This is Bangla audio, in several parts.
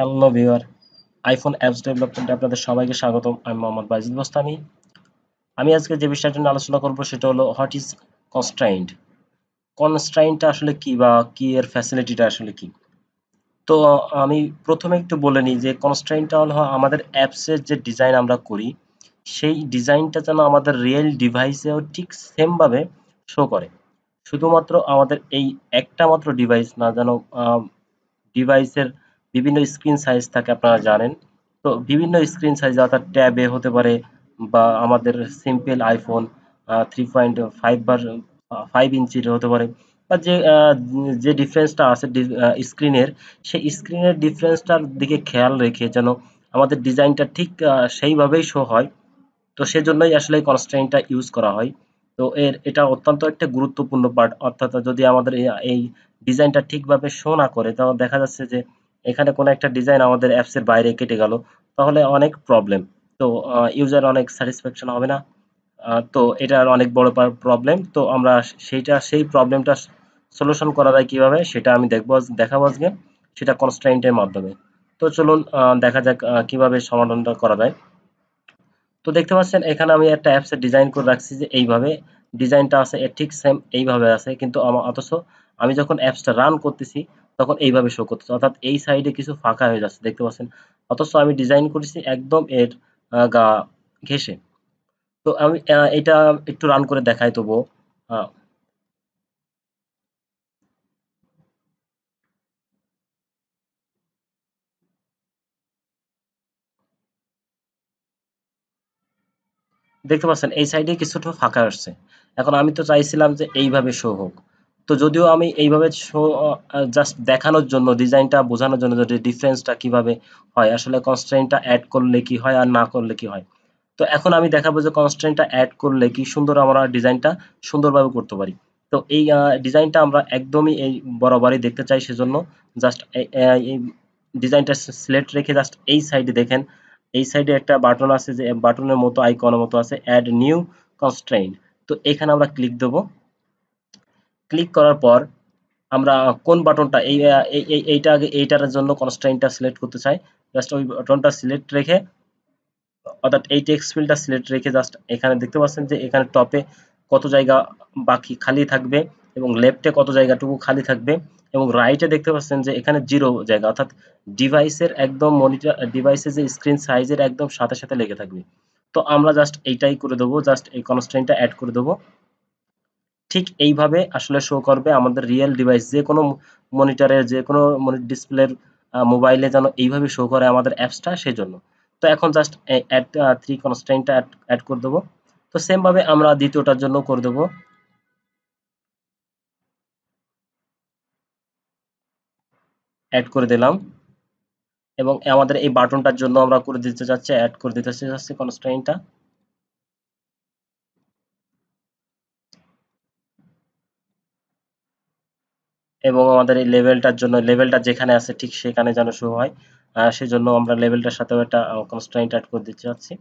হ্যালো ভিউয়ার, আইফোন অ্যাপস ডেভেলপমেন্টে আপনাদের সবাইকে স্বাগতম। আমি মোহাম্মদ বাইজিদ বোস্তামি। আমি আজকে যে বিষয়টা নিয়ে আলোচনা করব সেটা হলো হোয়াট ইজ কনস্ট্রাইন্ট। কনস্ট্রাইন্টটা আসলে কি বা কি এর ফ্যাসিলিটিটা আসলে কি? তো আমি প্রথমে একটু বলে নিই যে কনস্ট্রাইন্টটা হলো আমাদের অ্যাপসের যে ডিজাইন আমরা করি সেই ডিজাইনটা যেন আমাদের রিয়েল ডিভাইসেও ঠিক সেম ভাবে শো করে। শুধুমাত্র আমাদের এই একটা মাত্র ডিভাইস না, যেন ডিভাইসের বিভিন্ন স্ক্রিন সাইজ থাকে আপনারা জানেন। তো বিভিন্ন স্ক্রিন সাইজ অর্থাৎ ট্যাবে হতে পারে বা আমাদের সিম্পল আইফোন 3.5 বা 5 ইঞ্চির হতে পারে, বা যে ডিফারেন্সটা আছে স্ক্রিনের, সেই স্ক্রিনের ডিফারেন্সটার দিকে খেয়াল রেখে যেন আমাদের ডিজাইনটা ঠিক সেইভাবেই শো হয়। তো সেজন্যই আসলে এই কনস্ট্রেইনটা ইউজ করা হয়। তো এটা অত্যন্ত একটা গুরুত্বপূর্ণ পার্ট। অর্থাৎ যদি আমাদের এই ডিজাইনটা ঠিকভাবে শো না করে, তাহলে দেখা যাচ্ছে যে এখানে কোনো একটা ডিজাইন আমাদের অ্যাপস এর বাইরে কেটে গেল, তাহলে অনেক প্রবলেম। তো ইউজার অনেক স্যাটিসফ্যাকশন হবে না। তো এটার অনেক বড় প্রবলেম। তো আমরা সেই প্রবলেমটা সলিউশন করা যায় কিভাবে সেটা আমি দেখাবো আজকে, সেটা কনস্ট্রেইনটের মাধ্যমে। তো চলুন দেখা যাক কিভাবে সমাধানটা করা যায়। তো দেখতে পাচ্ছেন এখানে আমি একটা অ্যাপস এর ডিজাইন করে রাখছি যে এইভাবে ডিজাইনটা আছে, এর ঠিক সেম এইভাবে আছে, কিন্তু অথচ আমি যখন অ্যাপসটা রান করতেছি তখন এইভাবে শো করতেছে, অর্থাৎ এই সাইডে কিছু ফাঁকা হয়ে যাচ্ছে দেখতে পাচ্ছেন। অথচ আমি ডিজাইন করেছি একদম এর গা ঘেঁষে। তো আমি এটা একটু রান করে দেখাই তবুও। আহ, দেখতে পাচ্ছেন এই সাইডে কিছুটা ফাঁকা আসছে। এখন আমি তো চাইছিলাম যে এইভাবে শো হোক। তো যদিও আমি এইভাবে শো জাস্ট দেখানোর জন্য, ডিজাইনটা বোঝানোর জন্য যে ডিফারেন্সটা কিভাবে হয়, আসলে কনস্ট্রেইনটা অ্যাড করলে কি হয় আর না করলে কি হয়। তো এখন আমি দেখাবো যে কনস্ট্রেইনটা অ্যাড করলে কি সুন্দর আমরা ডিজাইনটা সুন্দরভাবে করতে পারি। তো এই ডিজাইনটা আমরা একদমই এই বরাবরই দেখতে চাই, সেজন্য জাস্ট এই ডিজাইনটা সিলেক্ট রেখে জাস্ট এই সাইডে দেখেন, এই সাইডে একটা বাটন আছে, যে বাটনের মতো আইকনের মতো আছে অ্যাড নিউ কনস্ট্রেইন। তো এখানে আমরা ক্লিক দেব। ক্লিক করার পর আমরা কোন বাটনটা এইটা আগে এইটার জন্য কনস্ট্রেইনটা সিলেক্ট করতে চাই, জাস্ট ওই বাটনটা সিলেক্ট রেখে, অর্থাৎ এই টেক্সট ফিল্ডটা সিলেক্ট রেখে জাস্ট এখানে দেখতে পাচ্ছেন যে এখানে টপে কত জায়গা বাকি খালি থাকবে এবং লেফটে কত জায়গাটুকু খালি থাকবে এবং রাইটে দেখতে পাচ্ছেন যে এখানে জিরো জায়গা, অর্থাৎ ডিভাইসের একদম মনিটর ডিভাইসের যে স্ক্রিন সাইজের একদম সাথে সাথে লেগে থাকবে। তো আমরা জাস্ট এইটাই করে দেবো, জাস্ট এই কনস্ট্রেইনটা অ্যাড করে দেবো। ঠিক এইভাবে আসলে শো করবে আমাদের রিয়েল ডিভাইস, যে কোনো মনিটরে, যে কোনো ডিসপ্লের মোবাইলে যেন এইভাবে শো করে আমাদের অ্যাপসটা, সেজন্য। তো এখন জাস্ট অ্যাড থ্রি কনস্ট্রেইনটা অ্যাড করে দেবো। তো সেম ভাবে আমরা দ্বিতীয়টার জন্য করে দেবো, অ্যাড করে দিলাম। এবং আমাদের এই বাটনটার জন্য আমরা করে দিতে যাচ্ছি, অ্যাড করে দিতে যাচ্ছি কনস্ট্রেইনটা। এবং আমাদের এই লেভেলটার জন্য, লেভেলটা যেখানে আছে ঠিক সেখানে যেন শো হয়, সেজন্য আমরা লেভেলটার সাথেও একটা কনস্ট্রেইনট অ্যাড করে দিতে যাচ্ছি।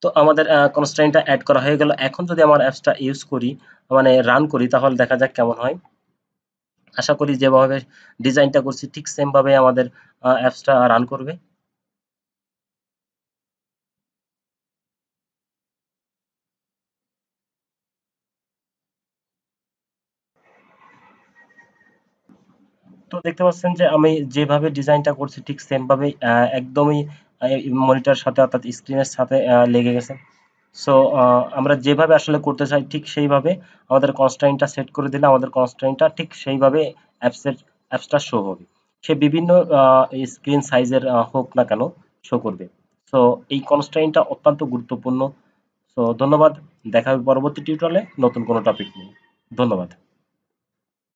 তো আমাদের কনস্ট্রেইনটা এড করা হয়ে গেল। এখন যদি আমার অ্যাপসটা ইউজ করি, মানে রান করি, তাহলে দেখা যাক কেমন হয়। আশা করি যেভাবে ডিজাইনটা করছি ঠিক সেম ভাবে আমাদের অ্যাপসটা রান করবে। তো দেখতে পাচ্ছেন যে আমি যেভাবে ডিজাইনটা করছি ঠিক সেম ভাবে একদমই মনিটর সাথে অর্থাৎ স্ক্রিনের সাথে লেগে গেছে। সো আমরা যেভাবে আসলে করতে চাই ঠিক সেইভাবে আমাদের কনস্ট্রেইনটা সেট করে দিলে আমাদের কনস্ট্রেইনটা ঠিক সেইভাবে অ্যাপসটা শো হবে। সে বিভিন্ন স্ক্রিন সাইজের হোক না কেন, শো করবে। সো এই কনস্ট্রেইনটা অত্যন্ত গুরুত্বপূর্ণ। সো ধন্যবাদ। দেখা হবে পরবর্তী টিউটোরিয়ালে নতুন কোনো টপিক নিয়ে। ধন্যবাদ।